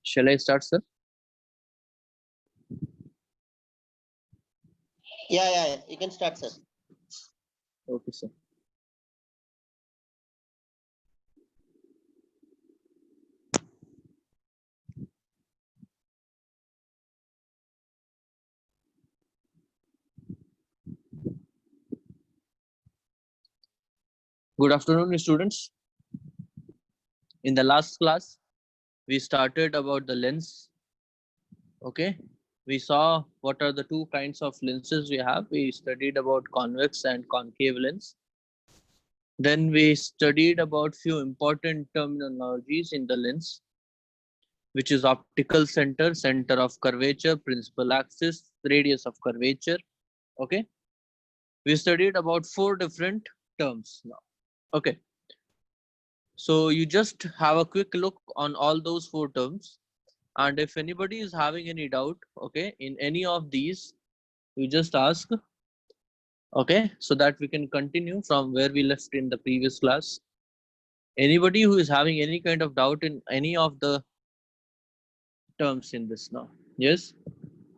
Shall I start, sir? Yeah. You can start, sir. Okay, sir. Good afternoon, students. In the last class, we started about the lens. Okay. We saw what are the two kinds of lenses we have. We studied about convex and concave lens. Then we studied about few important terminologies in the lens, which is optical center, center of curvature, principal axis, radius of curvature. Okay. We studied about 4 different terms now. Okay. So you just have a quick look on all those 4 terms. And if anybody is having any doubt, okay, in any of these, you just ask, okay, so that we can continue from where we left in the previous class. Anybody who is having any kind of doubt in any of the terms in this now? Yes,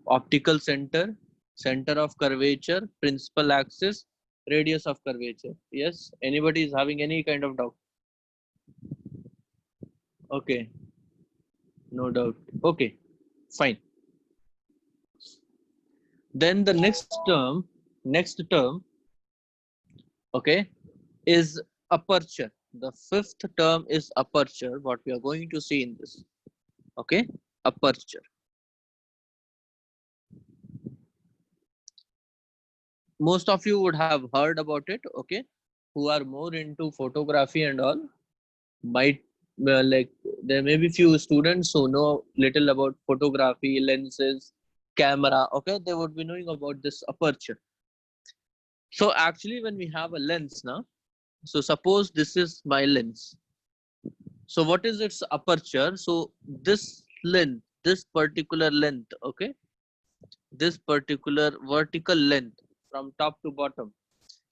optical center, center of curvature, principal axis, radius of curvature. Yes, anybody is having any kind of doubt? Okay, no doubt. Okay, fine. Then the next term, okay, is aperture. The 5th term is aperture, what we are going to see in this. Okay, aperture. Most of you would have heard about it, okay, who are more into photography and all. Might like there may be few students who know little about photography, lenses, camera, okay, they would be knowing about this aperture. So actually when we have a lens now, so suppose this is my lens. So what is its aperture? So this length, this particular length, okay, this particular vertical length from top to bottom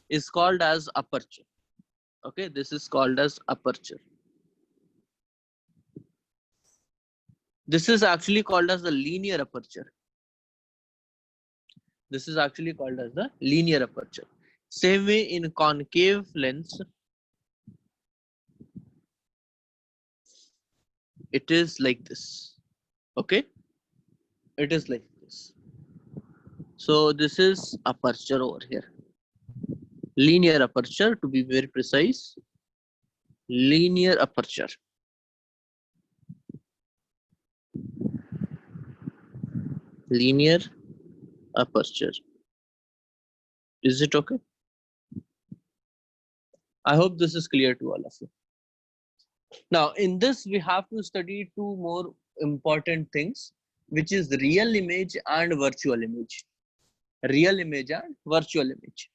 is called as aperture. Okay, this is called as aperture. This is actually called as the linear aperture. This is actually called as the linear aperture. Same way in concave lens, it is like this. Okay, it is like this. So this is aperture over here. Linear aperture, to be very precise. Linear aperture. Linear aperture. Is it okay? I hope this is clear to all of you. Now, in this, we have to study 2 more important things, which is real image and virtual image. Real image and virtual image.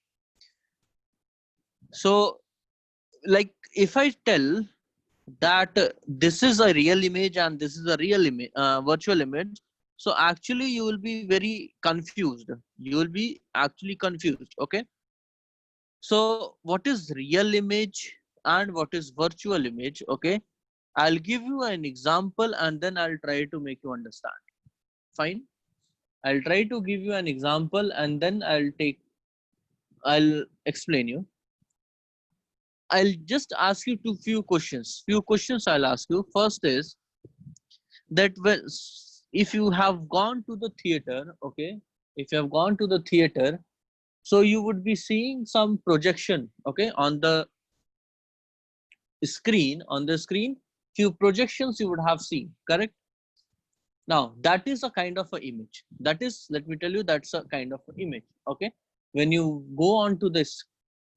So, like if I tell that this is a real image and this is a real image, virtual image, so actually you will be very confused. You will be actually confused. Okay. So, what is real image and what is virtual image? Okay. I'll give you an example and then I'll try to make you understand. Fine. I'll try to give you an example and then I'll explain you. I'll just ask you few questions. Few questions I'll ask you. First is that if you have gone to the theater, okay, if you have gone to the theater, so you would be seeing some projection, okay, on the screen. On the screen, few projections you would have seen, correct? Now that is a kind of an image. That is, let me tell you, that's a kind of an image. Okay, when you go on to this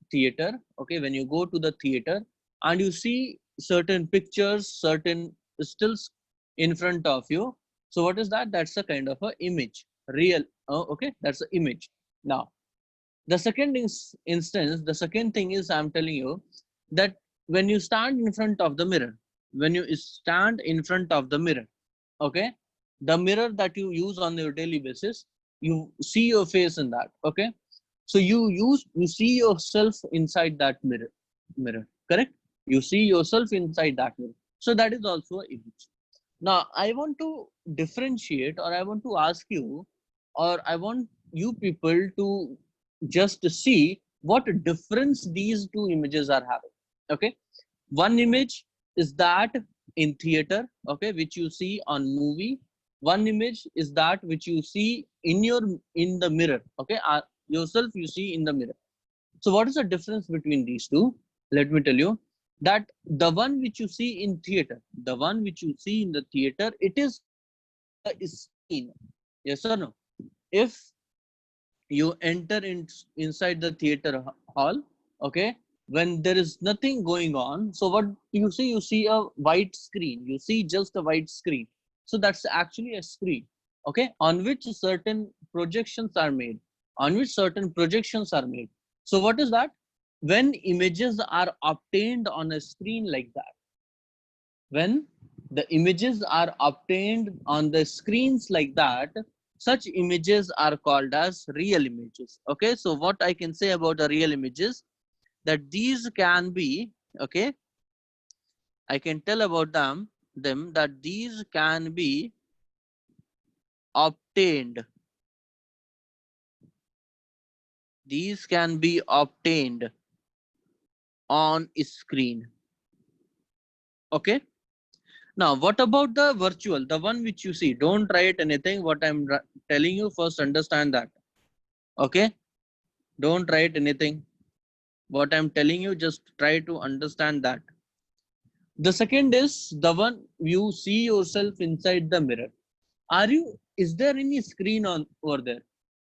theater, okay, when you go to the theater and you see certain pictures, certain stills in front of you, so what is that? That's a kind of an image. Real, okay, that's an image. Now the second instance, the second thing is, I'm telling you that when you stand in front of the mirror, when you stand in front of the mirror, okay, the mirror that you use on your daily basis, you see your face in that. Okay, so you see yourself inside that mirror, correct? You see yourself inside that mirror, so that is also an image. Now, I want to differentiate, or I want to ask you, or I want you people to just see what difference these two images are having. Okay. One image is that in theater, okay, which you see on movie. One image is that which you see in the mirror, okay, yourself you see in the mirror. So what is the difference between these two? Let me tell you that the one which you see in theater, the one which you see in the theater, it is a screen. Yes or no? If you enter inside the theater hall, okay, when there is nothing going on, so what you see? You see a white screen. You see just a white screen. So that's actually a screen, okay, on which certain projections are made, on which certain projections are made. So what is that? When images are obtained on a screen like that, when the images are obtained on the screens like that, such images are called as real images. Okay, so what I can say about the real images, that these can be, okay, I can tell about them that these can be obtained, these can be obtained on screen. Okay. Now, what about the virtual, the one which you see? Don't write anything. What I'm telling you, first understand that. Okay. Don't write anything. What I'm telling you, just try to understand that. The second is the one you see yourself inside the mirror. Is there any screen on over there?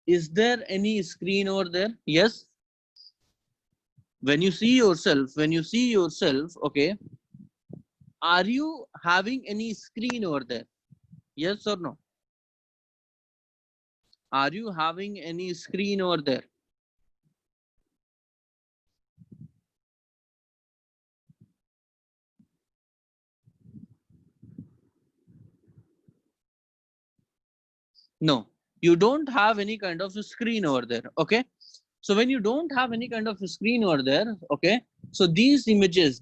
Is there any screen over there? Yes. When you see yourself, okay, are you having any screen over there? Yes or no? Are you having any screen over there? No, you don't have any kind of a screen over there. Okay. So when you don't have any kind of a screen over there, okay, so these images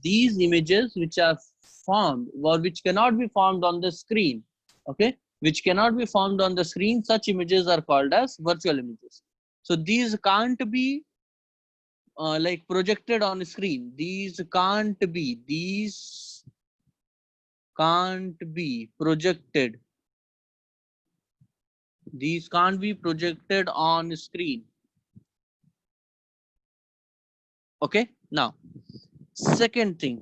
which are formed or which cannot be formed on the screen, okay, which cannot be formed on the screen, such images are called as virtual images. So these can't be like projected on screen. These can't be projected. These can't be projected on screen. Okay. Now, second thing,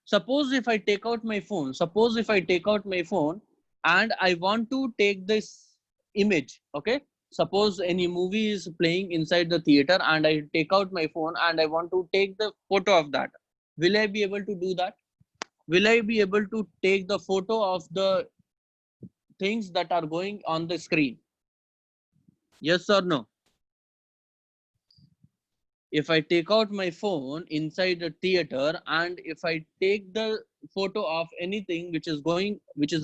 suppose if I take out my phone, and I want to take this image, okay, suppose any movie is playing inside the theater and I take out my phone and I want to take the photo of that, will I be able to do that? Will I be able to take the photo of the things that are going on the screen? Yes or no? If I take out my phone inside the theater and if I take the photo of anything which is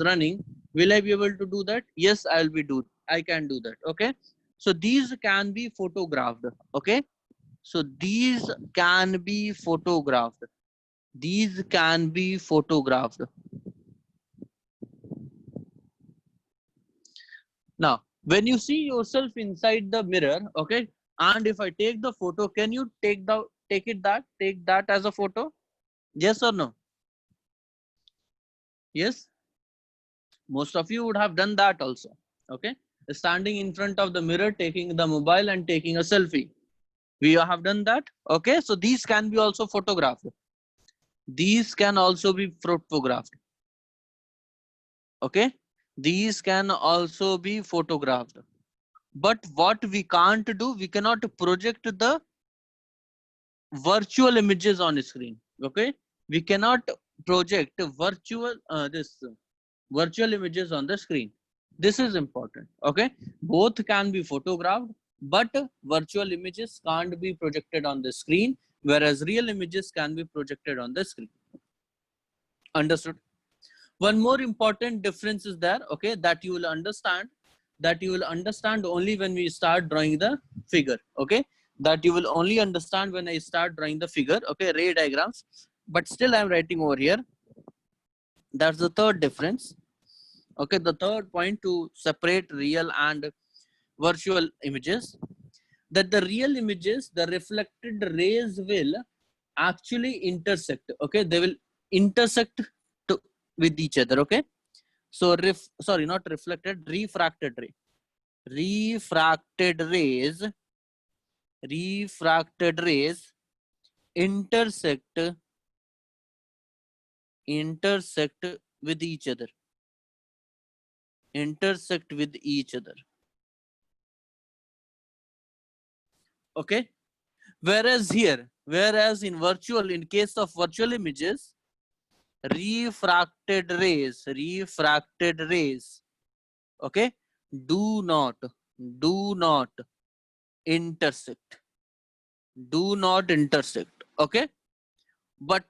running, will I be able to do that? Yes, I can do that. Okay. So these can be photographed. Okay. So these can be photographed. These can be photographed. Now, when you see yourself inside the mirror, okay, and if I take the photo, can you take that as a photo? Yes or no? Yes, most of you would have done that also. Okay, standing in front of the mirror, taking the mobile and taking a selfie. We have done that. Okay, so these can be also photographed. These can also be photographed. Okay, these can also be photographed. But what we can't do, we cannot project the virtual images on screen. Okay, we cannot project virtual images on the screen. This is important. Okay, both can be photographed, but virtual images can't be projected on the screen, whereas real images can be projected on the screen. Understood? One more important difference is there, okay, that you will understand only when we start drawing the figure. Okay, that you will only understand when I start drawing the figure. Okay, ray diagrams. But still I'm writing over here. That's the third difference. Okay, the third point to separate real and virtual images, that the real images, the reflected rays will actually intersect. Okay, they will intersect to, with each other. Okay, so sorry, not reflected, refracted ray. Refracted rays, refracted rays intersect with each other. Intersect with each other. Okay. Whereas in virtual, in case of virtual images, refracted rays, okay, do not intersect. Do not intersect. Okay. But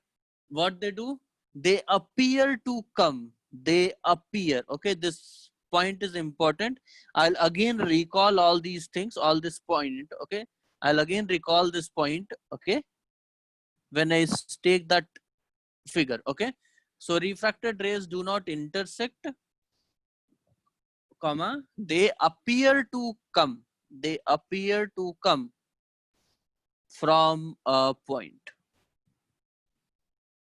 what they do, they appear to come. They appear. Okay. This point is important. I'll again recall all these things, all this point. Okay. I'll again recall this point. Okay. When I take that figure. Okay. So refracted rays do not intersect, comma, they appear to come. They appear to come from a point.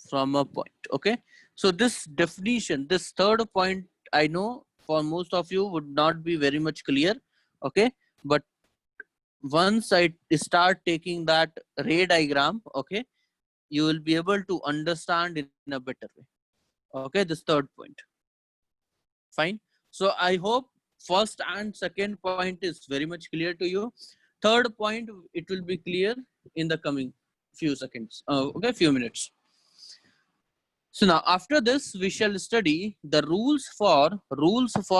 From a point. Okay. So this definition, this third point, I know for most of you would not be very much clear. Okay. But once I start taking that ray diagram, okay, you will be able to understand in a better way. Okay, this third point. Fine. So I hope first and second point is very much clear to you. Third point, it will be clear in the coming few seconds. Okay, few minutes. So now after this, we shall study the rules for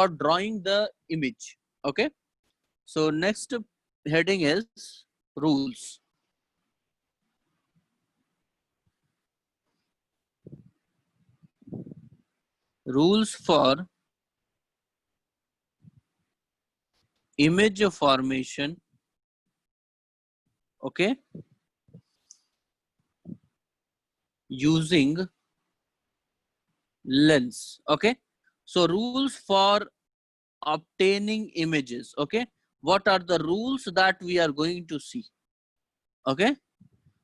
drawing the image. Okay. So next heading is rules. Rules for image formation. Okay. Using lens. Okay. So rules for obtaining images. Okay. What are the rules that we are going to see? Okay.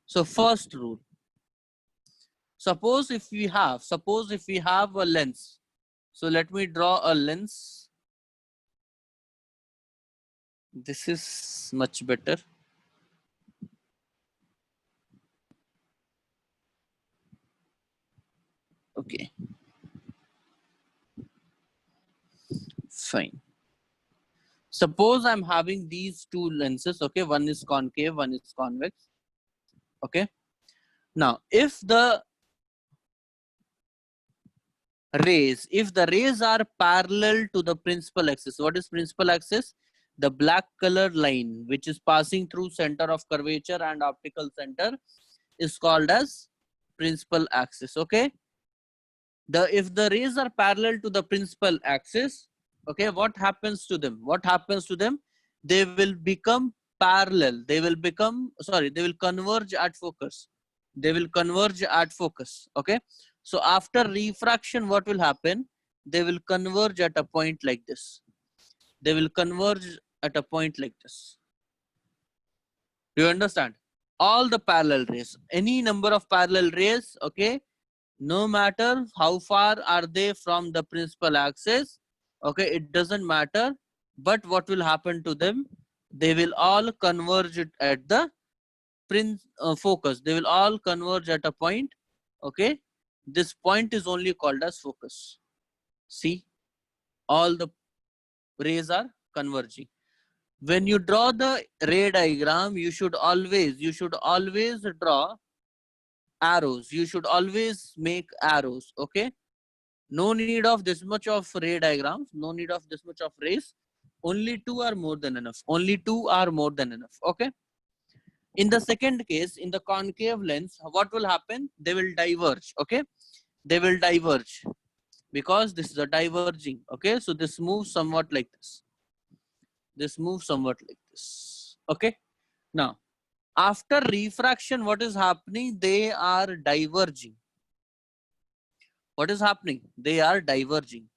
So first rule. Suppose if we have a lens. So let me draw a lens. This is much better. Okay. Fine. Suppose I'm having these two lenses. Okay. One is concave, one is convex. Okay. Now, if the rays are parallel to the principal axis, what is principal axis? The black color line which is passing through center of curvature and optical center is called as principal axis. Okay. If the rays are parallel to the principal axis, okay, what happens to them? They will become parallel. They will converge at focus. Okay. So after refraction, what will happen? They will converge at a point like this. Do you understand? All the parallel rays, any number of parallel rays, okay, no matter how far are they from the principal axis, okay, it doesn't matter. But what will happen to them? They will all converge at the focus. They will all converge at a point. Okay, this point is only called as focus. See, all the rays are converging. When you draw the ray diagram, you should always draw arrows. You should always make arrows. Okay. No need of this much of ray diagrams. No need of this much of rays. Only two are more than enough. Okay. In the second case, in the concave lens, what will happen? They will diverge. Okay. They will diverge because this is a diverging. Okay. So this moves somewhat like this. Okay. Now, after refraction, what is happening? They are diverging. What is happening? They are diverging.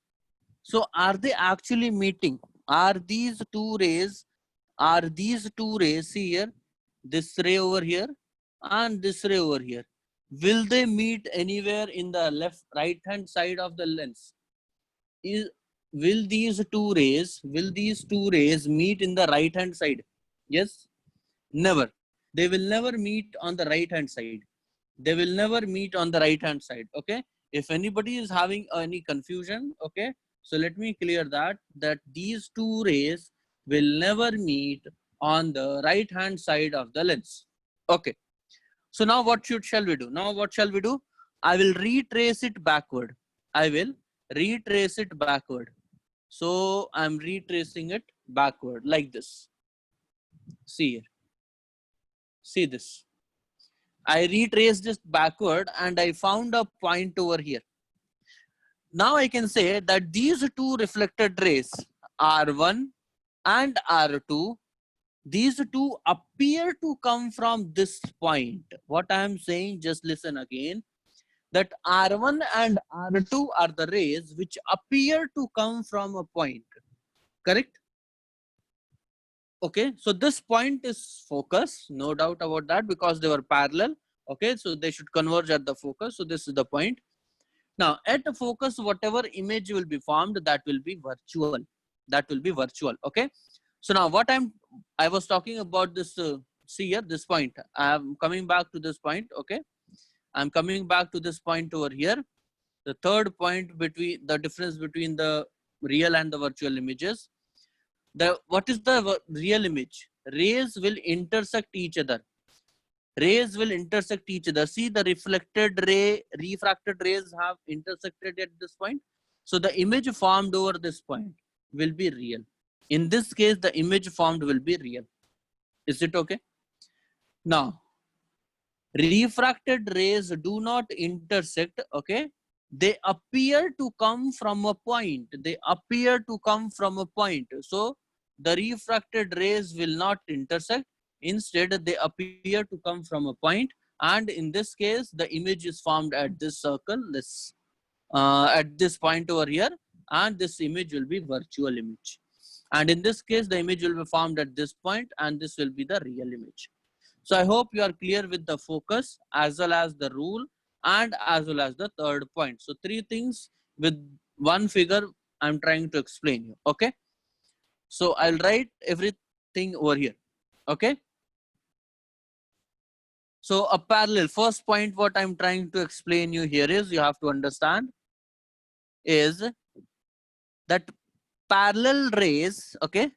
So are they actually meeting? Are these two rays, see here, this ray over here and this ray over here, will they meet anywhere in the right hand side of the lens? Will these two rays meet in the right hand side? Yes? Never. They will never meet on the right hand side. They will never meet on the right hand side. Okay, if anybody is having any confusion, okay, so let me clear that these two rays will never meet on the right hand side of the lens. Okay, so now shall we do? I will retrace it backward. So I'm retracing it backward like this. See here, see this. I retraced this backward and I found a point over here. Now I can say that these two reflected rays, R1 and R2, these two appear to come from this point. What I am saying, just listen again, that R1 and R2 are the rays which appear to come from a point. Correct? Okay, so this point is focus, no doubt about that, because they were parallel. Okay, so they should converge at the focus. So this is the point. Now at the focus, whatever image will be formed, that will be virtual. Okay. So now I was talking about this, see here, this point. I am coming back to this point. Okay. I'm coming back to this point over here. The third point between the difference between the real and the virtual images. What is the real image? Rays will intersect each other. See, the refracted rays have intersected at this point. So the image formed over this point will be real. In this case, the image formed will be real. Is it okay? Now, refracted rays do not intersect. Okay, they appear to come from a point. So the refracted rays will not intersect. Instead, they appear to come from a point, and in this case, the image is formed at this circle, at this point over here, and this image will be virtual image. And in this case, the image will be formed at this point, and this will be the real image. So I hope you are clear with the focus as well as the rule and as well as the third point. So three things with one figure I'm trying to explain you. Okay. So I'll write everything over here. Okay. So a parallel, first point what I'm trying to explain you here is, you have to understand, is that parallel rays, okay,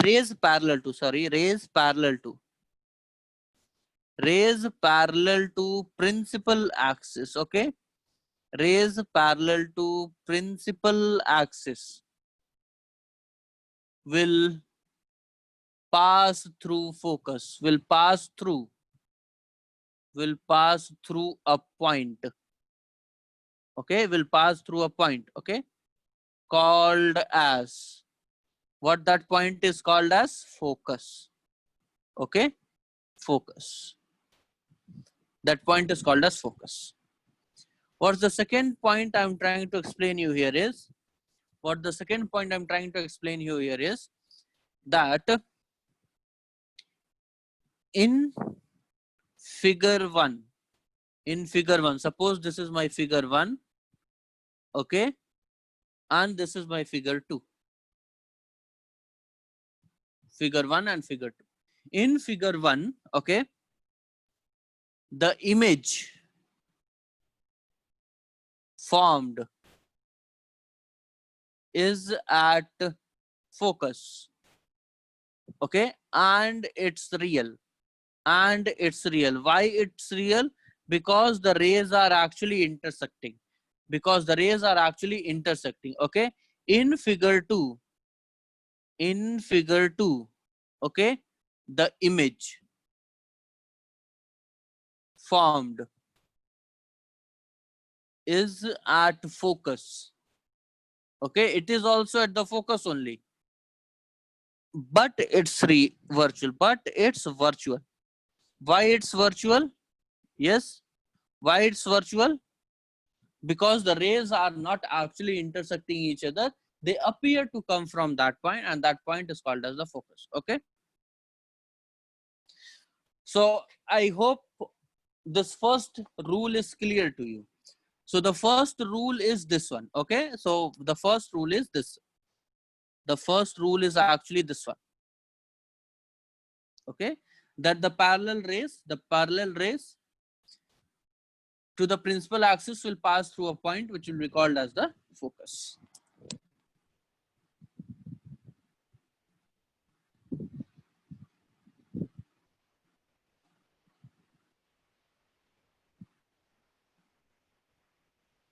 rays parallel to principal axis, okay, rays parallel to principal axis will pass through focus, will pass through a point. Okay, will pass through a point, okay, called as, what that point is called as? Focus. Okay, focus. That point is called as focus. What's the second point I'm trying to explain you here is, that in figure 1, suppose this is my figure 1, okay, and this is my figure 2. Figure 1 and figure 2. In figure 1, okay, the image formed is at focus, okay, and it's real. Why it's real? Because the rays are actually intersecting. Okay, in figure 2, okay, the image formed is at focus. Okay, it is also at the focus only, but it's virtual. Why it's virtual? Yes, Why it's virtual? Because the rays are not actually intersecting each other. They appear to come from that point, and that point is called as the focus. Okay. So I hope this first rule is clear to you. So the first rule is this one. Okay. So the first rule is this. The first rule is actually this one. Okay. That the parallel rays to the principal axis will pass through a point which will be called as the focus.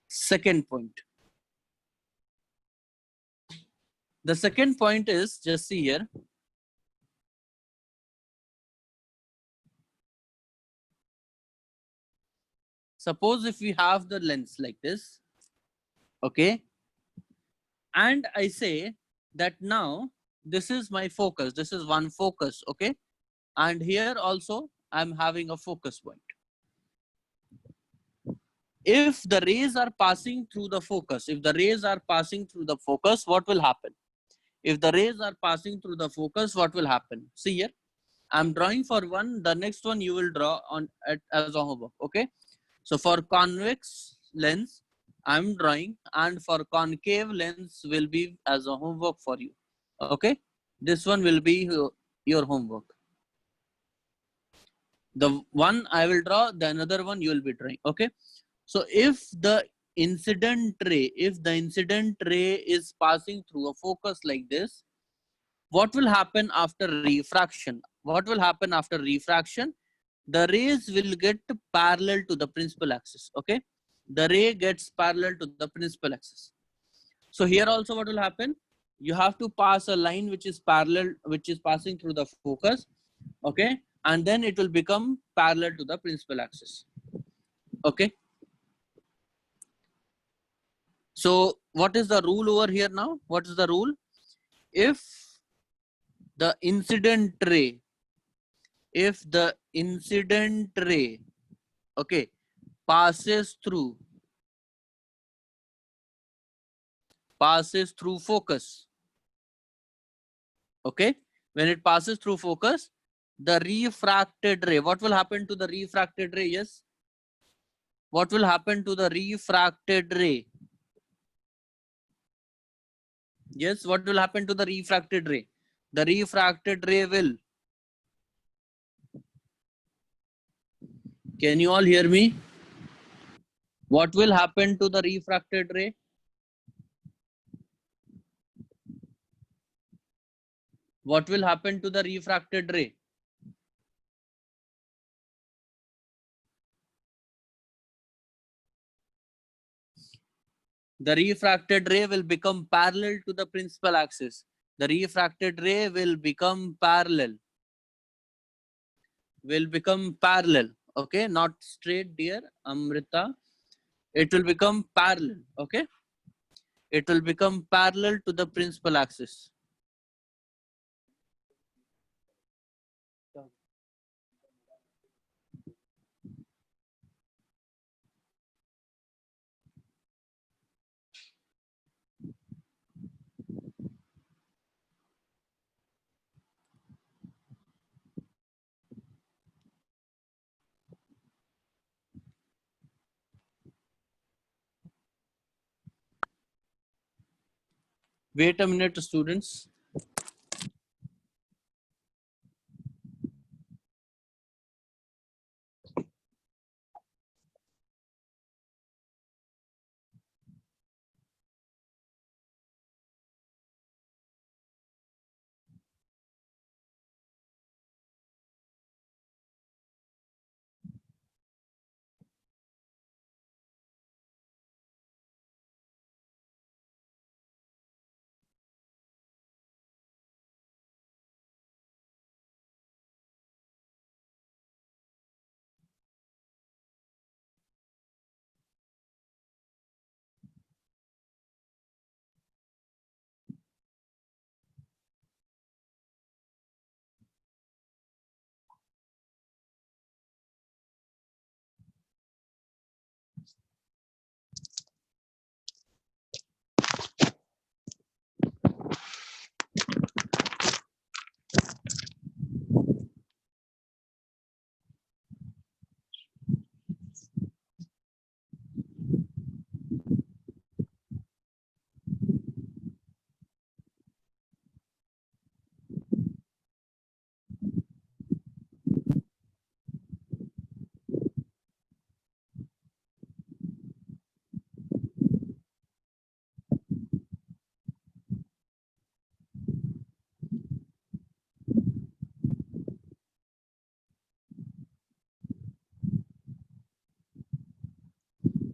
Second point. The second point is, just see here. Suppose if we have the lens like this, okay, and I say that now this is my focus, this is one focus, okay, and here also I'm having a focus point. If the rays are passing through the focus, what will happen? If the rays are passing through the focus, what will happen? See here, I'm drawing for one, the next one you will draw on as a homework, okay? So for convex lens, I'm drawing, and for concave lens will be as a homework for you, okay? This one will be your homework. The one I will draw, the another one you will be drawing, okay? So if the incident ray is passing through a focus like this, what will happen after refraction? What will happen after refraction? The rays will get parallel to the principal axis, okay? The ray gets parallel to the principal axis. So here also what will happen? You have to pass a line which is parallel, which is passing through the focus, okay? And then it will become parallel to the principal axis, okay? So what is the rule over here now? What is the rule? If the incident ray, okay, passes through focus, okay, when it passes through focus, the refracted ray, what will happen to the refracted ray? Yes, what will happen to the refracted ray? Yes, what will happen to the refracted ray? The refracted ray will, can you all hear me? What will happen to the refracted ray? What will happen to the refracted ray? The refracted ray will become parallel to the principal axis. The refracted ray will become parallel. Okay, not straight, dear Amrita. It will become parallel, okay? It will become parallel to the principal axis. Wait a minute, students.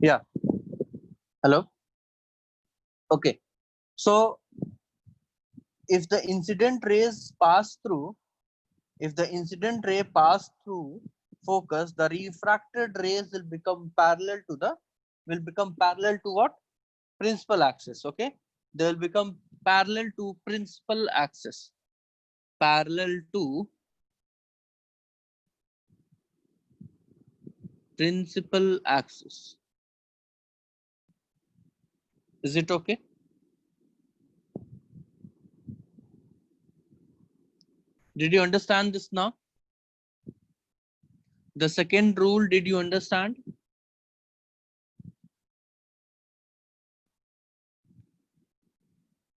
Yeah. Hello. Okay. So if the incident rays pass through, if the incident ray pass through focus, the refracted rays will become parallel to what? Principal axis. Okay. They will become parallel to principal axis. Parallel to principal axis. Is it okay? Did you understand this now? The second rule, did you understand?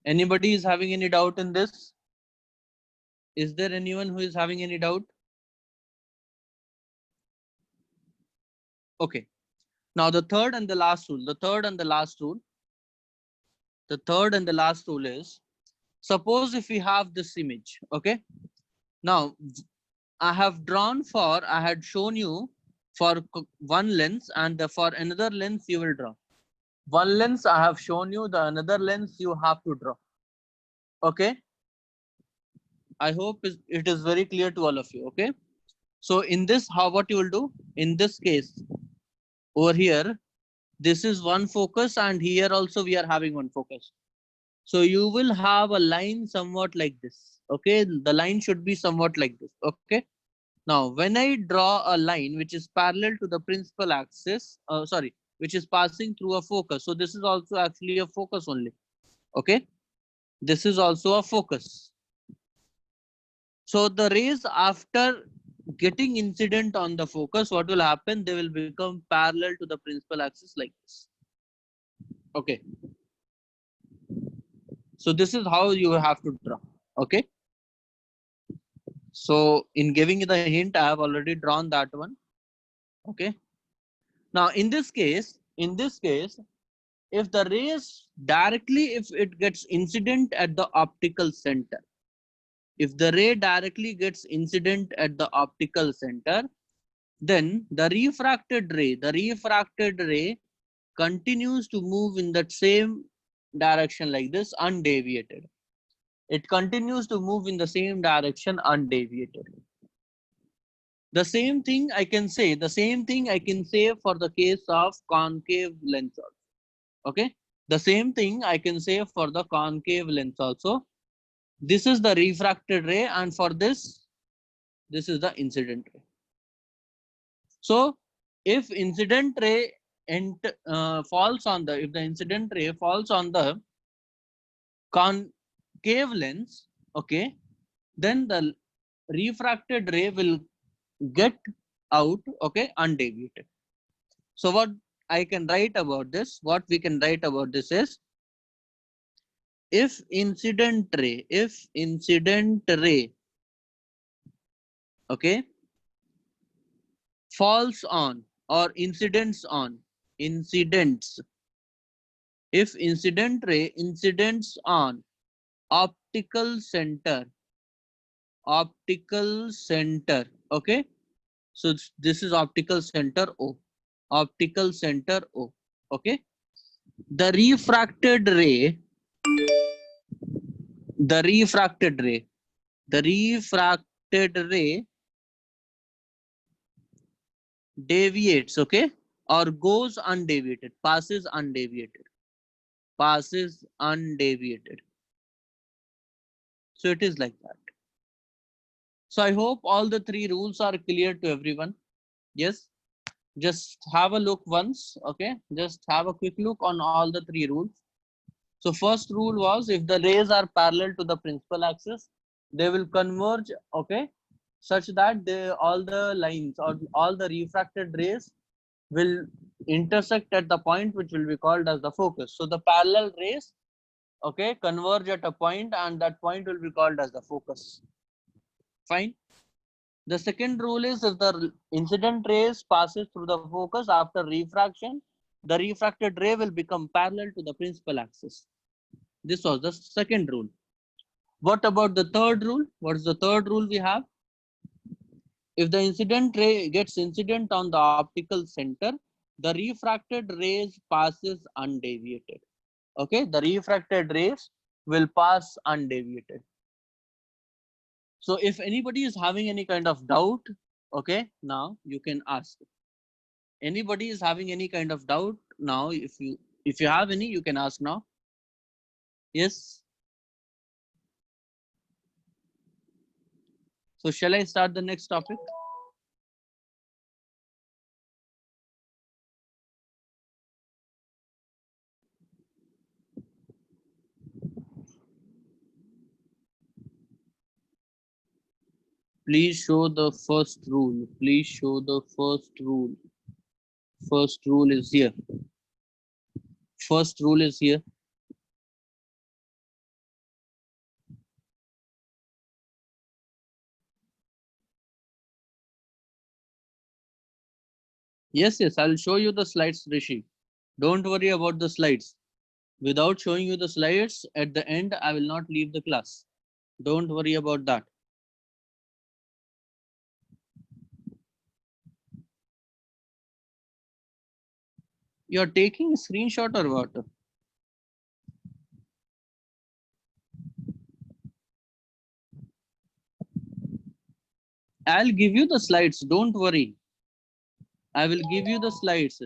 Anybody is having any doubt in this? Is there anyone who is having any doubt? Okay. Now the third and the last rule. The third and the last rule is, suppose if we have this image, okay? Now I had shown you for one lens, and for another lens you will draw. One lens I have shown you, the another lens you have to draw. Okay. I hope it is very clear to all of you. Okay. So in this, what you will do in this case over here, this is one focus, and here also we are having one focus. So you will have a line somewhat like this. Okay. The line should be somewhat like this. Okay. Now, when I draw a line which is parallel to the principal axis, which is passing through a focus. So this is also actually a focus only. Okay. This is also a focus. So the rays after getting incident on the focus, what will happen? They will become parallel to the principal axis like this. Okay. So this is how you have to draw. Okay. So in giving you the hint, I have already drawn that one. Okay. Now in this case, if the rays directly, if it gets incident at the optical center, if the ray directly gets incident at the optical center, then the refracted ray continues to move in that same direction like this, undeviated. It continues to move in the same direction undeviated. The same thing I can say for the case of concave lens also. Okay. The same thing I can say for the concave lens also. This is the refracted ray, and for this is the incident ray. So if incident ray falls on the concave lens, okay, then the refracted ray will get out, okay, undeviated. So what we can write about this is, if incident ray, okay, falls on or incidents, if incident ray incidents on optical center, okay, so this is optical center O, okay, the refracted ray deviates, okay, or goes undeviated, passes undeviated. So it is like that. So I hope all the three rules are clear to everyone. Yes. Just have a look once. Okay. Just have a quick look on all the three rules. So first rule was, if the rays are parallel to the principal axis, they will converge, okay, such that all the lines or all the refracted rays will intersect at the point which will be called as the focus. So the parallel rays, okay, converge at a point, and that point will be called as the focus. Fine. The second rule is, if the incident rays passes through the focus after refraction, the refracted ray will become parallel to the principal axis. This was the second rule. What about the third rule? What is the third rule we have? If the incident ray gets incident on the optical center, the refracted rays passes undeviated. Okay, the refracted rays will pass undeviated. So if anybody is having any kind of doubt, okay, now you can ask. Anybody is having any kind of doubt now, if you have any, you can ask now. Yes. So shall I start the next topic? Please show the first rule. Please show the first rule. First rule is here. First rule is here. Yes, yes, I'll show you the slides, Rishi. Don't worry about the slides. Without showing you the slides, at the end, I will not leave the class. Don't worry about that. You're taking a screenshot or what? I'll give you the slides. Don't worry. I will give you the slides.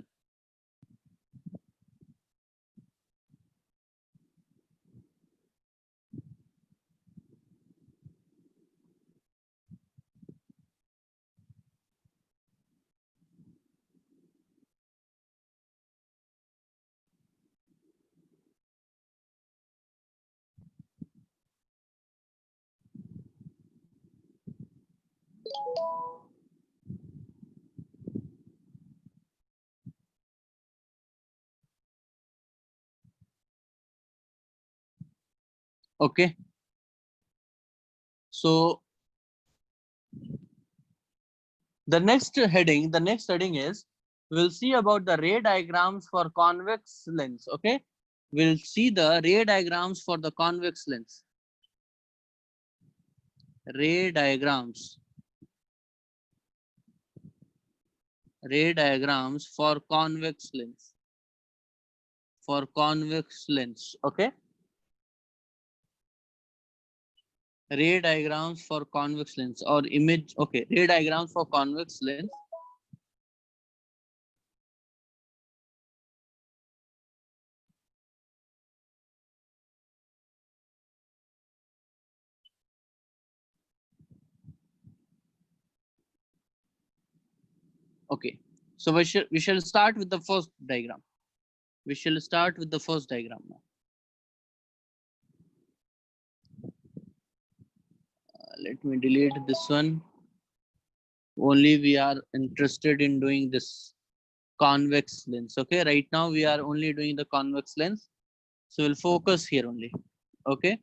Okay. So the next heading is, we'll see about the ray diagrams for convex lens. Okay. We'll see the ray diagrams for the convex lens. Ray diagrams. Ray diagrams for convex lens. For convex lens. Okay. Ray diagrams for convex lens or image. Okay. Ray diagrams for convex lens. Okay. So we shall start with the first diagram. We shall start with the first diagram now. Let me delete this one. Only we are interested in doing this convex lens. Okay, right now we are only doing the convex lens. So we'll focus here only. Okay.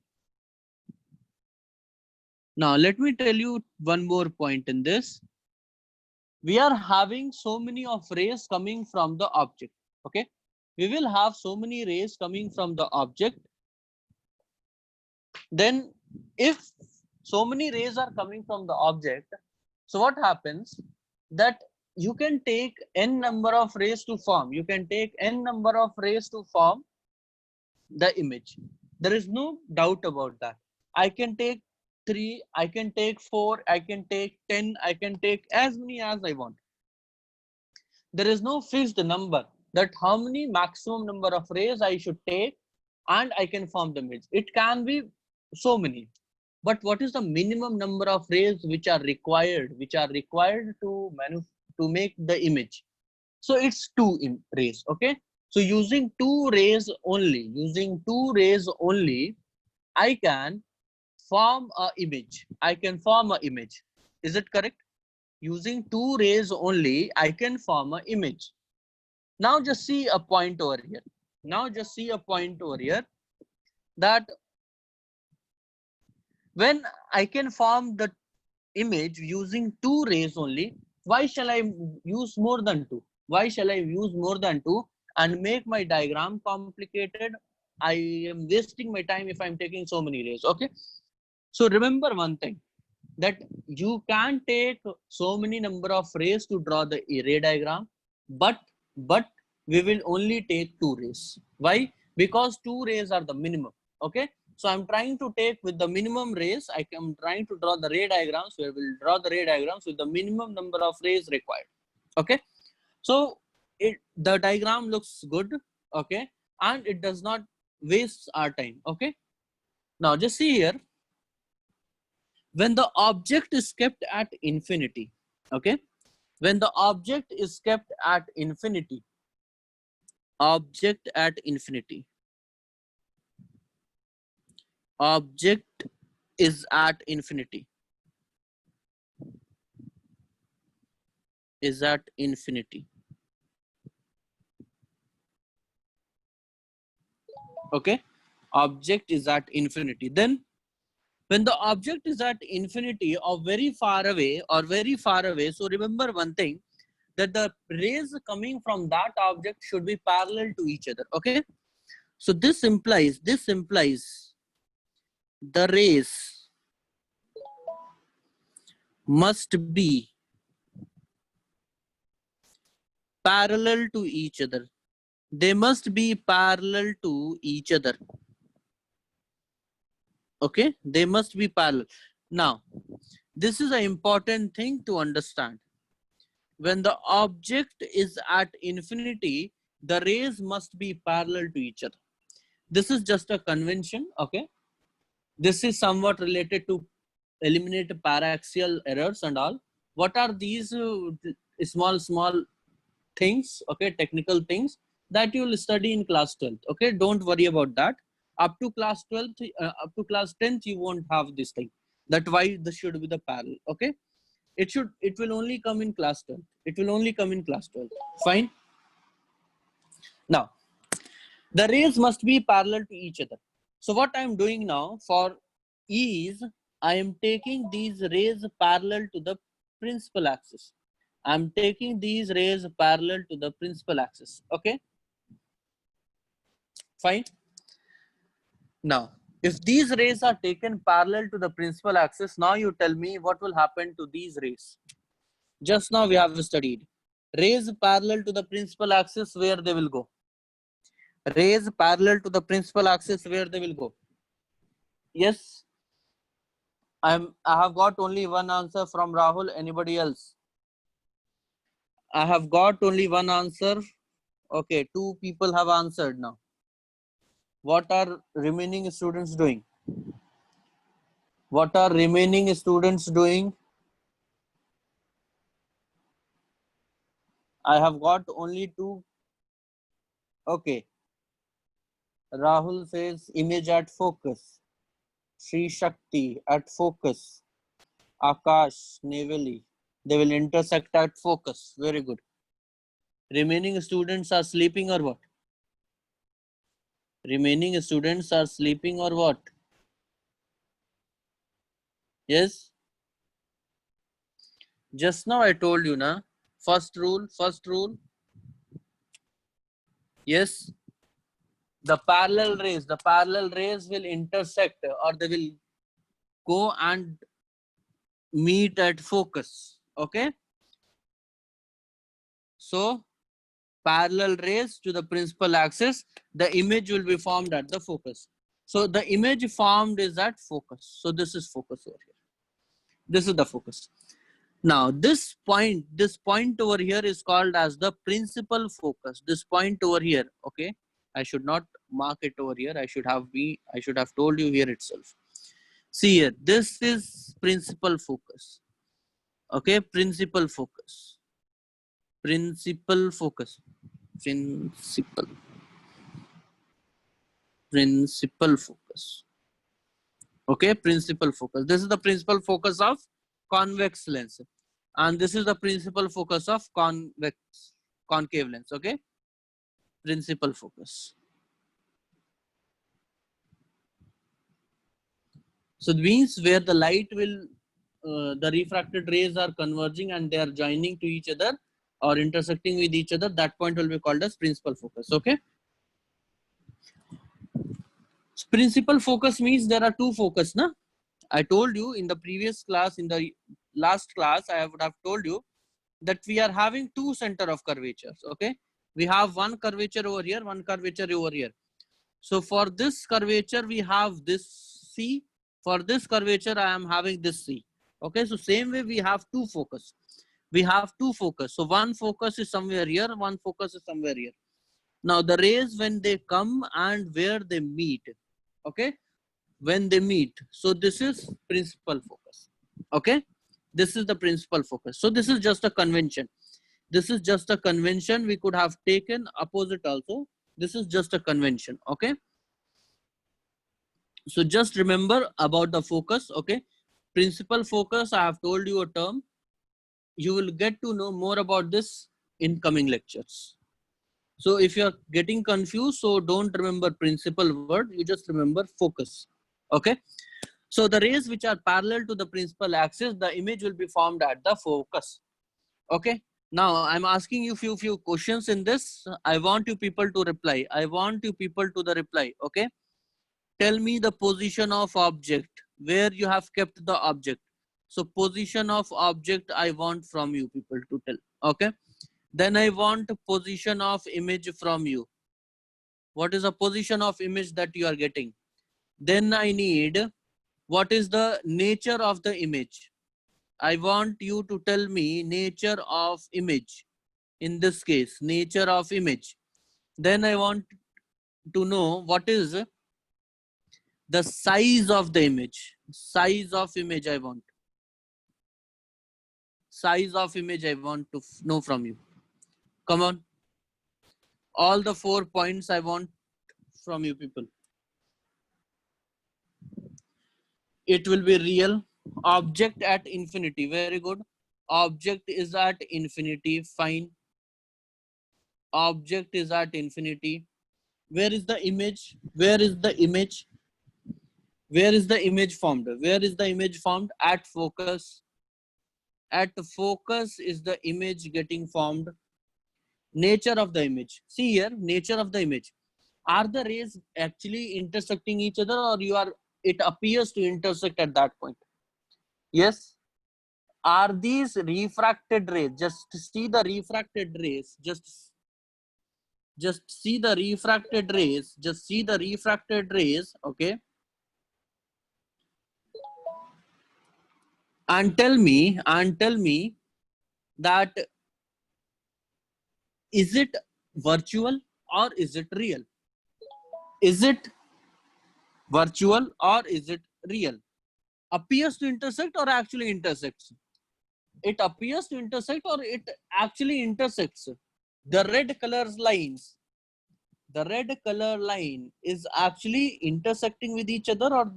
Now let me tell you one more point in this. We are having so many of rays coming from the object. Okay. We will have so many rays coming from the object. Then if so many rays are coming from the object, so what happens that you can take n number of rays to form. You can take n number of rays to form the image. There is no doubt about that. I can take 3, I can take 4, I can take 10, I can take as many as I want. There is no fixed number that how many maximum number of rays I should take and I can form the image. It can be so many. But what is the minimum number of rays which are required to make the image? So it's 2 rays. Okay. So using 2 rays only, I can form a image. I can form an image. Is it correct? Using 2 rays only, I can form an image. Now just see a point over here. That when I can form the image using 2 rays only, why shall I use more than 2? Why shall I use more than 2 and make my diagram complicated? I am wasting my time if I'm taking so many rays. Okay. So remember one thing, that you can take so many number of rays to draw the ray diagram, but but we will only take 2 rays. Why? Because 2 rays are the minimum. Okay. So I'm trying to take with the minimum rays. I am trying to draw the ray diagrams. We will draw the ray diagrams with the minimum number of rays required. Okay. So the diagram looks good. Okay. And it does not waste our time. Okay. Now just see here. When the object is kept at infinity. Okay. When the object is kept at infinity. Object at infinity. Object is at infinity. Is at infinity. Okay. Object is at infinity. Then when the object is at infinity or very far away, so remember one thing, that the rays coming from that object should be parallel to each other. Okay. So this implies the rays must be parallel to each other. They must be parallel to each other. Okay, they must be parallel. Now, this is an important thing to understand. When the object is at infinity, the rays must be parallel to each other. This is just a convention. Okay, this is somewhat related to eliminate paraxial errors and all. What are these small things? Okay, technical things that you will study in class 12th. Okay, don't worry about that. Up to class 12th, up to class 10th, you won't have this thing. That's why this should be the parallel. Okay, it will only come in class 12th. It will only come in class 12th. Fine. Now, the rays must be parallel to each other. So what I am doing now for is I am taking these rays parallel to the principal axis. I'm taking these rays parallel to the principal axis. Okay. Fine. Now, if these rays are taken parallel to the principal axis, now you tell me what will happen to these rays. Just now we have studied rays parallel to the principal axis, where they will go. Rays parallel to the principal axis, where they will go. Yes. I have got only one answer from Rahul. Anybody else? I have got only one answer. Okay, 2 people have answered now. What are remaining students doing? What are remaining students doing? I have got only 2. Okay. Rahul says image at focus. Sri Shakti at focus. Akash, Neveli. They will intersect at focus. Very good. Remaining students are sleeping or what? Remaining students are sleeping or what? Yes. Just now I told you, na? First rule. Yes. The parallel rays will intersect, or they will go and meet at focus. Okay. So parallel rays to the principal axis, the image will be formed at the focus. So the image formed is at focus. So this is focus over here. This is the focus. Now this point over here is called as the principal focus. This point over here. Okay. I should not mark it over here. I should have told you here itself. See here, this is principal focus. Okay, principal focus. Principal focus. Principal focus. Okay, principal focus. This is the principal focus of convex lens. And this is the principal focus of concave lens. Okay, principal focus. So it means where the light will, the refracted rays are converging and they are joining to each other or intersecting with each other, that point will be called as principal focus. Okay. So principal focus means there are 2 focus. Na? I told you in the previous class, in the last class, I would have told you that we are having 2 center of curvatures. Okay. We have one curvature over here, one curvature over here. So for this curvature, we have this C. For this curvature, I am having this C. Okay, so same way we have two focus. We have two focus. So one focus is somewhere here, one focus is somewhere here. Now the rays, when they come and where they meet, okay, when they meet. So this is principal focus. Okay, this is the principal focus. So this is just a convention. This is just a convention. We could have taken opposite also. This is just a convention. Okay. So just remember about the focus. Okay. Principal focus. I have told you a term. You will get to know more about this in coming lectures. So if you're getting confused, so don't remember principal word. You just remember focus. Okay. So the rays which are parallel to the principal axis, the image will be formed at the focus. Okay. Now I'm asking you few questions in this. I want you people to reply. I want you people to the reply. Okay. Tell me the position of object, where you have kept the object. So position of object I want from you people to tell. Okay. Then I want position of image from you. What is the position of image that you are getting? Then I need what is the nature of the image. I want you to tell me nature of image. In this case, nature of image. Then I want to know what is the size of the image. Size of image I want. Size of image I want to know from you. Come on. All the 4 points I want from you people. It will be real. Object at infinity. Very good. Object is at infinity. Fine. Object is at infinity. Where is the image? Where is the image? Where is the image formed? Where is the image formed? At focus. At focus is the image getting formed. Nature of the image. See here, nature of the image. Are the rays actually intersecting each other, or it appears to intersect at that point? Yes. Are these refracted rays? Just see the refracted rays. Just see the refracted rays. Just see the refracted rays. Okay. And tell me that is it virtual or is it real? Is it virtual or is it real? Appears to intersect or actually intersects? It appears to intersect or it actually intersects? The red color lines, the red color line is actually intersecting with each other, or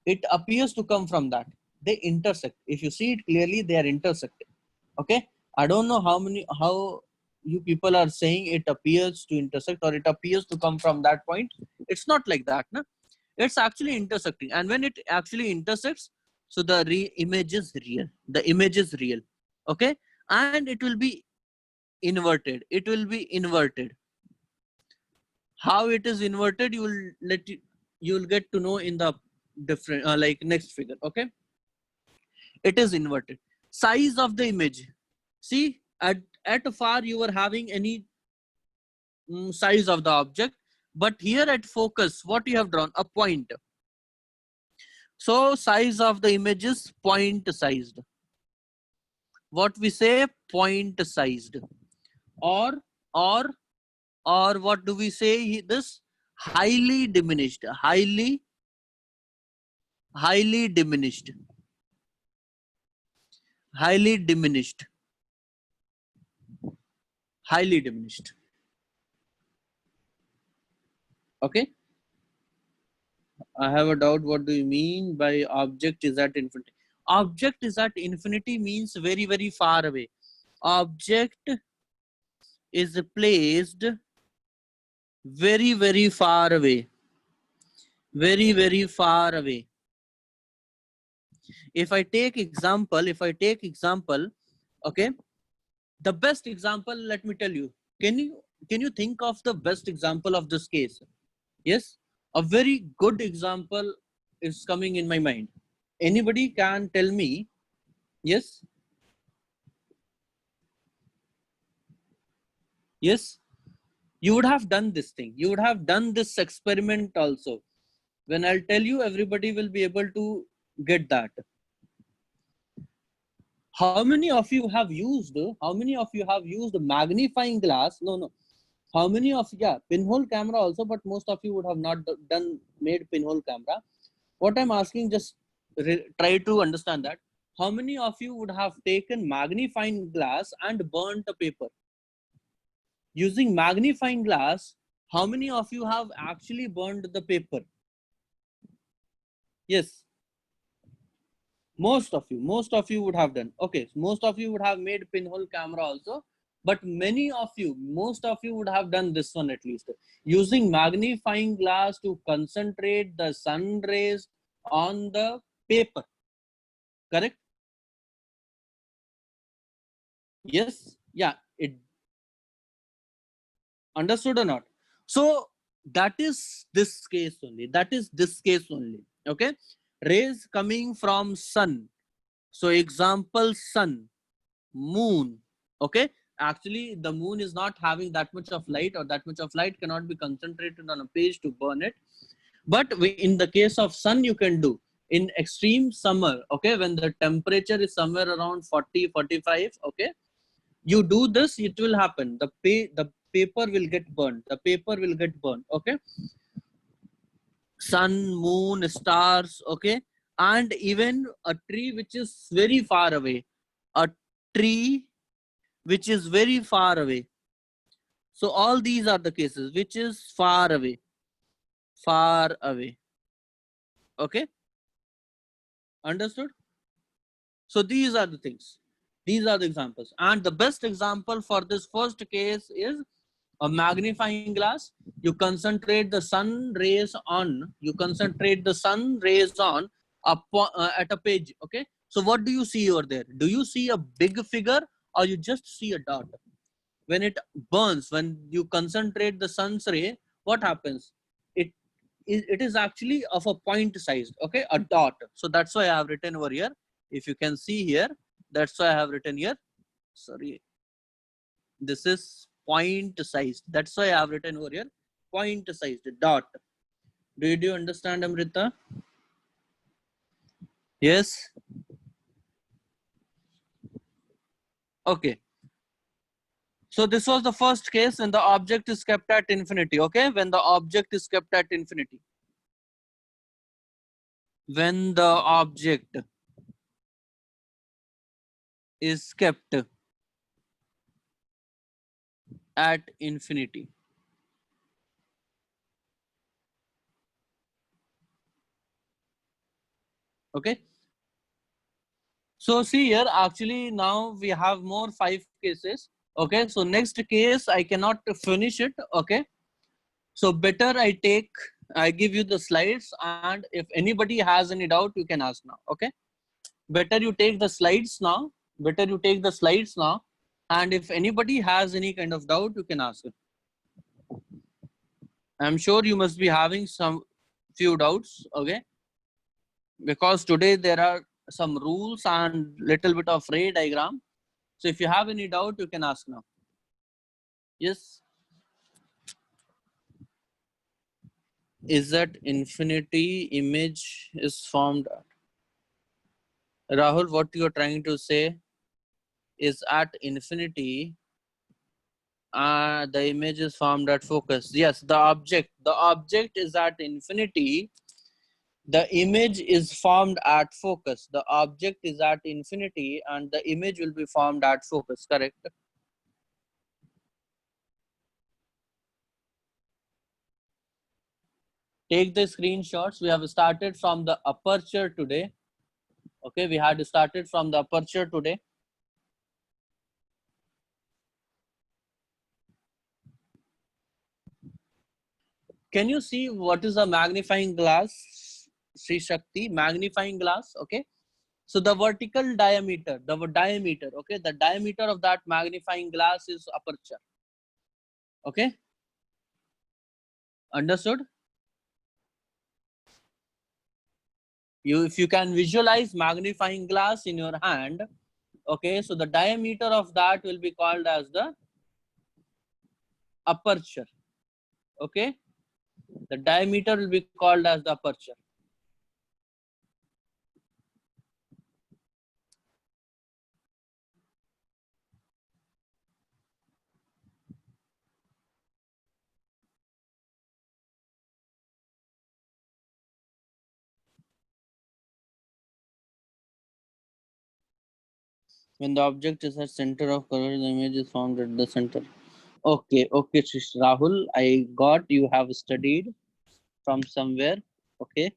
it appears to come from that. They intersect. If you see it clearly, they are intersecting. Okay. I don't know how you people are saying it appears to intersect or it appears to come from that point. It's not like that. No? It's actually intersecting. And when it actually intersects, so the image is real. The image is real. Okay. And it will be inverted. It will be inverted. How it is inverted, you will get to know in the different like next figure. Okay. It is inverted. Size of the image. See, at far you were having any size of the object, but here at focus, what you have drawn? A point. So size of the image is point sized. What we say? Point sized. Or what do we say? This highly diminished. Highly diminished. Highly diminished. Highly diminished. Okay. I have a doubt. What do you mean by object is at infinity? Object is at infinity means very, very far away. Object is placed very, very far away. Very, very far away. If I take example, okay, the best example, let me tell you. Can you think of the best example of this case? Yes, a very good example is coming in my mind. Anybody can tell me? Yes. Yes, you would have done this thing. You would have done this experiment also. When I'll tell you, everybody will be able to get that. How many of you have used? How many of you have used magnifying glass? No. How many of, yeah, pinhole camera also, but most of you would have not done made pinhole camera. What I'm asking, just try to understand that. How many of you would have taken magnifying glass and burnt a paper? Using magnifying glass, how many of you have actually burned the paper? Yes, most of you would have done. Okay, most of you would have made pinhole camera also, but many of you, most of you would have done this one at least. Using magnifying glass to concentrate the sun rays on the paper. Correct? Yes? Yeah, it understood or not? So that is this case only. That is this case only. Okay? Rays coming from sun. So example, sun, moon. Okay? Actually, the moon is not having that much of light, or that much of light cannot be concentrated on a page to burn it. But in the case of sun, you can do. In extreme summer, okay, when the temperature is somewhere around 40, 45, okay, you do this, it will happen. The paper will get burned. The paper will get burned. Okay. Sun, moon, stars. Okay. And even a tree which is very far away. A tree which is very far away. So all these are the cases which is far away. Far away. Okay. Understood? So these are the things. These are the examples. And the best example for this first case is a magnifying glass. You concentrate the sun rays on, at a page. Okay. So what do you see over there? Do you see a big figure, or you just see a dot? When it burns, when you concentrate the sun's ray, what happens? It is actually of a point sized, okay, a dot. So that's why I have written over here. If you can see here, that's why I have written here. Sorry, this is point sized. That's why I have written over here point sized dot. Did you understand, Amrita? Yes. Okay. So this was the first case when the object is kept at infinity. Okay, when the object is kept at infinity. When the object is kept at infinity. Okay. So see here, actually now we have more 5 cases. Okay. So next case, I cannot finish it. Okay. So better I give you the slides, and if anybody has any doubt, you can ask now. Okay. Better you take the slides now. Better you take the slides now. And if anybody has any kind of doubt, you can ask it. I'm sure you must be having some few doubts. Okay. Because today there are some rules and little bit of ray diagram. So if you have any doubt, you can ask now. Yes. Is that infinity image is formed? Rahul, what you're trying to say is at infinity, the image is formed at focus. Yes, the object is at infinity. The image is formed at focus. The object is at infinity and the image will be formed at focus. Correct? Take the screenshots. We have started from the aperture today. Okay, we had started from the aperture today. Can you see what is a magnifying glass, Sri Shakti? Magnifying glass, okay? So the vertical diameter, okay? The diameter of that magnifying glass is aperture. Okay? Understood? If you can visualize magnifying glass in your hand, okay? So the diameter of that will be called as the aperture. Okay, the diameter will be called as the aperture. When the object is at center of curvature, the image is formed at the center. Okay, okay, Rahul, I got you have studied from somewhere. Okay,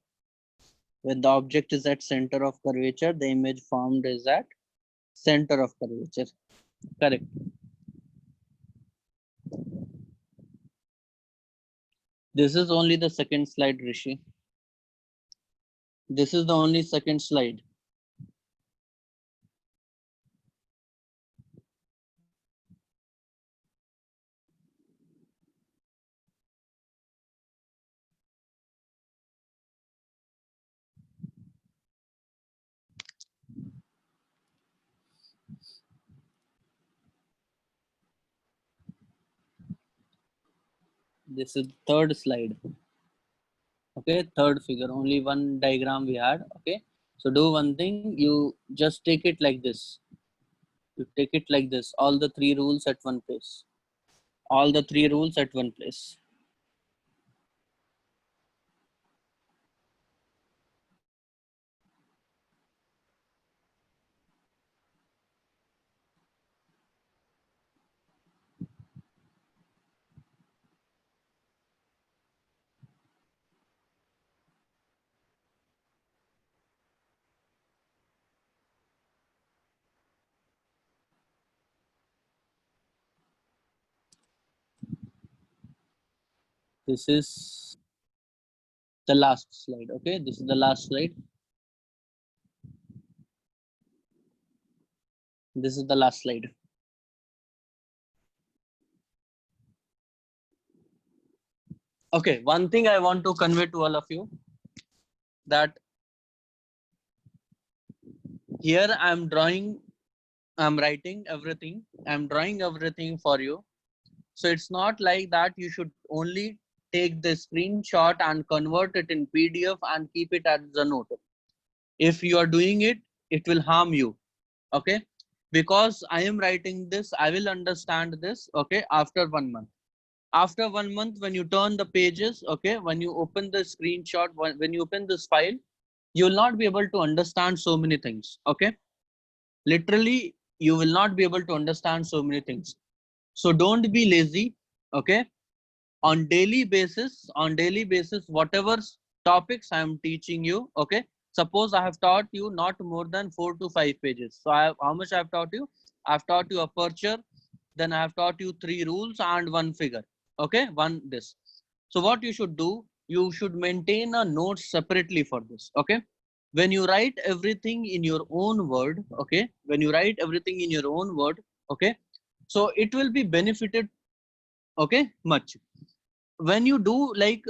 when the object is at center of curvature, the image formed is at center of curvature. Correct. This is only the second slide, Rishi. This is the only second slide. This is third slide. Okay, third figure, only one diagram we had. Okay, so do one thing, you just take it like this. You take it like this, all the three rules at one place. All the three rules at one place. This is the last slide. Okay, this is the last slide. This is the last slide. Okay, one thing I want to convey to all of you, that here I'm drawing, I'm writing everything, I'm drawing everything for you. So it's not like that you should only take the screenshot and convert it in PDF and keep it as a note. If you are doing it, it will harm you. Okay, because I am writing this, I will understand this. Okay, after 1 month. After 1 month, when you turn the pages, okay, when you open the screenshot, when you open this file, you will not be able to understand so many things. Okay, literally you will not be able to understand so many things. So don't be lazy. Okay, on daily basis, whatever topics I am teaching you. Okay, suppose I have taught you not more than 4 to 5 pages. So how much I have taught you? I've taught you aperture, then I have taught you 3 rules and 1 figure. Okay, one this. So what you should do, you should maintain a note separately for this. Okay, when you write everything in your own word, okay, when you write everything in your own word, okay, so it will be benefited, okay, much. When you do like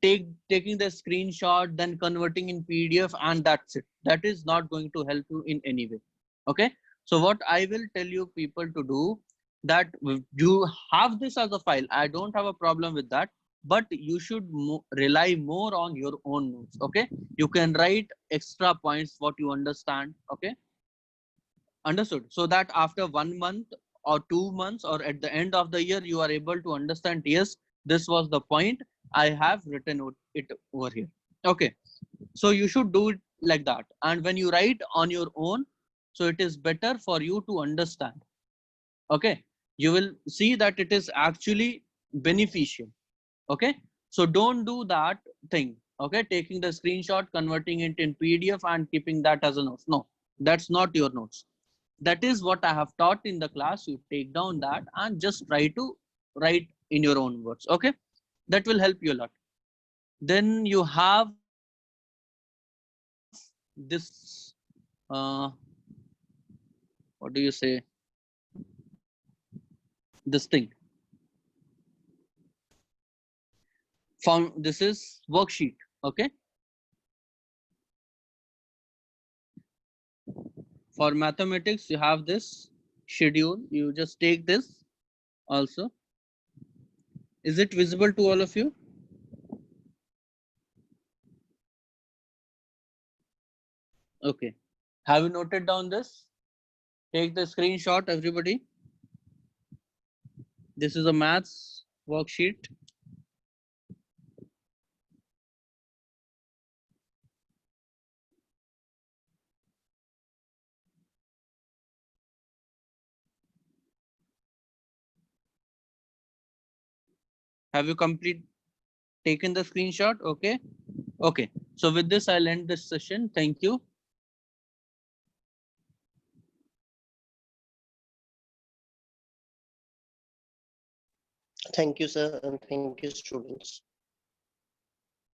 taking the screenshot, then converting in PDF, and that's it, that is not going to help you in any way. Okay, so what I will tell you people to do, that you have this as a file, I don't have a problem with that, but you should rely more on your own notes. Okay, you can write extra points what you understand. Okay, understood, so that after 1 month or 2 months or at the end of the year, you are able to understand, yes, this was the point I have written it over here. Okay, so you should do it like that. And when you write on your own, so it is better for you to understand. Okay, you will see that it is actually beneficial. Okay, so don't do that thing. Okay, taking the screenshot, converting it in PDF and keeping that as a note. No, that's not your notes. That is what I have taught in the class. You take down that and just try to write in your own words. Okay, that will help you a lot. Then you have this, what do you say, this thing. This is worksheet. Okay, for mathematics, you have this schedule. You just take this also. Is it visible to all of you? Okay. Have you noted down this? Take the screenshot, everybody. This is a maths worksheet. Have you taken the screenshot? Okay. Okay. So with this, I'll end this session. Thank you. Thank you, sir, and thank you, students.